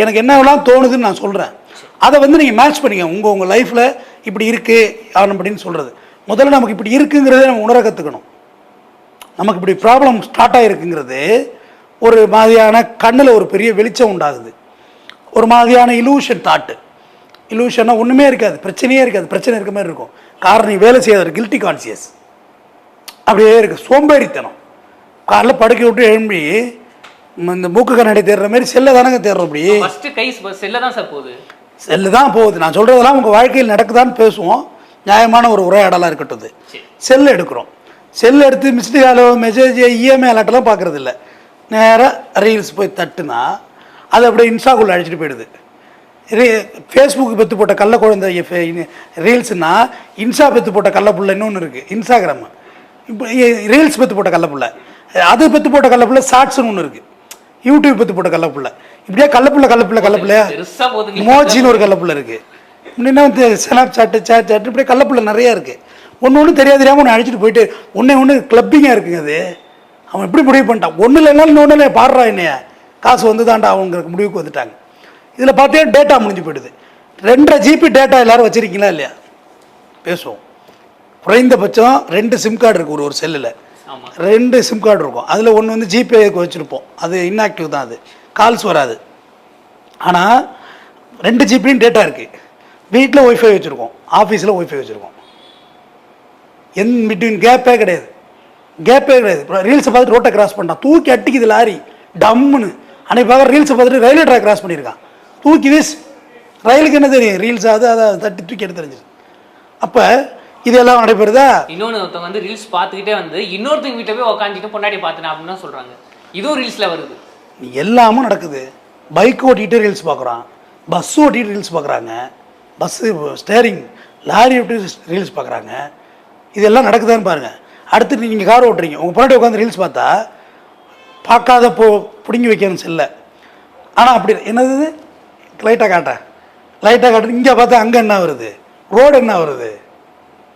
எனக்கு என்னவெல்லாம் தோணுதுன்னு நான் சொல்கிறேன். அதை வந்து நீங்கள் மேட்ச் பண்ணிங்க உங்கள் லைஃப்பில் இப்படி இருக்குது அப்படின்னு சொல்கிறது. முதல்ல நமக்கு இப்படி இருக்குங்கிறதே நம்ம உணர கற்றுக்கணும். நமக்கு இப்படி ப்ராப்ளம் ஸ்டார்ட் ஆகிருக்குங்கிறது ஒரு மாதிரியான கண்ணில் ஒரு பெரிய வெளிச்சம் உண்டாகுது. ஒரு மாதிரியான இலூஷன் தாட்டு. இலூஷன்னா ஒன்றுமே இருக்காது, பிரச்சனையே இருக்காது, பிரச்சனை இருக்க மாதிரி இருக்கும். காரணம் வேலை செய்யாத கில்ட்டி கான்சியஸ் அப்படியே இருக்குது. சோம்பேறித்தனம். காலைல படுக்க விட்டு எழும்பி இந்த மூக்கு கண்ணாடி தேடுற மாதிரி செல்லை தானங்க தேடுறோம். அப்படி செல்ல தான் சார் போகுது, செல்லு தான் போகுது. நான் சொல்கிறதெல்லாம் உங்கள் வாழ்க்கையில் நடக்குதான்னு பேசுவோம், நியாயமான ஒரு உரையாடலாக இருக்கட்டும். செல்லு எடுக்கிறோம், செல்லு எடுத்து மிஸ்டு காலோ மெசேஜ் இஎம்ஐ அலர்ட்டெல்லாம் பார்க்குறது இல்லை. நேராக ரீல்ஸ் போய் தட்டுனா அது அப்படியே இன்ஸ்டாக்குள்ளே அழைச்சிட்டு போயிடுது. ஃபேஸ்புக்கு பெற்று போட்ட கள்ள குழந்தை ரீல்ஸ்னா இன்ஸ்டா பெற்று போட்ட கள்ள புள்ள இன்னொன்று இருக்குது, இன்ஸ்டாகிராம். இப்போ ரீல்ஸ் பெற்று போட்ட கள்ள புள்ள, அது பெற்று போட்ட கள்ள புள்ள ஷார்ட்ஸ்னு ஒன்று இருக்குது, யூடியூப் பெற்று போட்ட கள்ள புள்ள. இப்படியே கள்ளப்புள்ள மோஜின்னு ஒரு கள்ளப்புள்ள இருக்குது. முன்னா வந்து ஸ்னாப் சாட்டு இப்படியே கள்ளப்புள்ள நிறையா இருக்குது. ஒன்று தெரியாமல் ஒன்று அழைச்சிட்டு போயிட்டு ஒன்று கிளப்பிங்காக இருக்குங்க. அது அவன் எப்படி முடிவு பண்ணிட்டான், ஒன்றும் இல்லைனாலும் இன்னொன்று இல்லை பாடுறா என்னைய காசு வந்து தாண்டா அவங்களுக்கு முடிவுக்கு வந்துட்டாங்க. இதில் பார்த்தீங்கன்னா டேட்டா முடிஞ்சு போயிடுது. 2.5 GB டேட்டா எல்லோரும் வச்சுருக்கீங்களா இல்லையா? பேசுவோம். குறைந்தபட்சம் 2 சிம் கார்டு இருக்குது ஒரு செல்லில். 2 சிம் கார்டு இருக்கும். அதில் ஒன்று வந்து ஜிபேக்கு வச்சுருப்போம், அது இன்ஆக்டிவ் தான், அது கால்ஸ் வராது. ஆனால் 2 GB டேட்டா இருக்குது. வீட்டில் ஒய்ஃபை வச்சுருக்கோம், ஆஃபீஸில் ஒய்ஃபை வச்சுருக்கோம். பிட்வீன் கேப்பே கிடையாது. ரீல்ஸை பார்த்துட்டு ரோட்டை கிராஸ் பண்ணான், தூக்கி அட்டிக்குது லாரி டம்முன்னு. அன்னைக்கு பார்க்க ரீல்ஸை பார்த்துட்டு ரயில்வே ட்ராக் கிராஸ் பண்ணியிருக்கான், தூக்கி வீஸ். ரயிலுக்கு என்ன தெரியும், ரீல்ஸ் அதை தட்டி தூக்கி எடுத்து தெரிஞ்சிது. அப்போ இதெல்லாம் நடைபெறுதா? இன்னொன்று ஒருத்தவங்க வந்து ரீல்ஸ் பார்த்துக்கிட்டே வந்து இன்னொருத்தவங்க வீட்டில் போய் உட்காந்துட்டு பொண்டாட்டி பார்த்துனா அப்படின்னு சொல்கிறாங்க. இதுவும் ரீல்ஸில் வருது. எல்லாமும் நடக்குது. பைக் ஓட்டிகிட்டு ரீல்ஸ் பார்க்குறான், பஸ் ஓட்டிகிட்டு ரீல்ஸ் பார்க்குறாங்க, பஸ்ஸு ஸ்டேரிங் லாரி ஓட்டி ரீல்ஸ் பார்க்குறாங்க. இதெல்லாம் நடக்குதான்னு பாருங்கள். அடுத்து நீங்கள் கார் ஓட்டுறீங்க, உங்கள் பொண்டாட்டி உட்காந்து ரீல்ஸ் பார்த்தா பார்க்காத பிடுங்கி வைக்கணும் செல்ல. ஆனால் அப்படி என்னது லைட்டாக காட்டுறேன் இங்கே பார்த்தா அங்கே என்ன வருது, ரோடு என்ன வருது,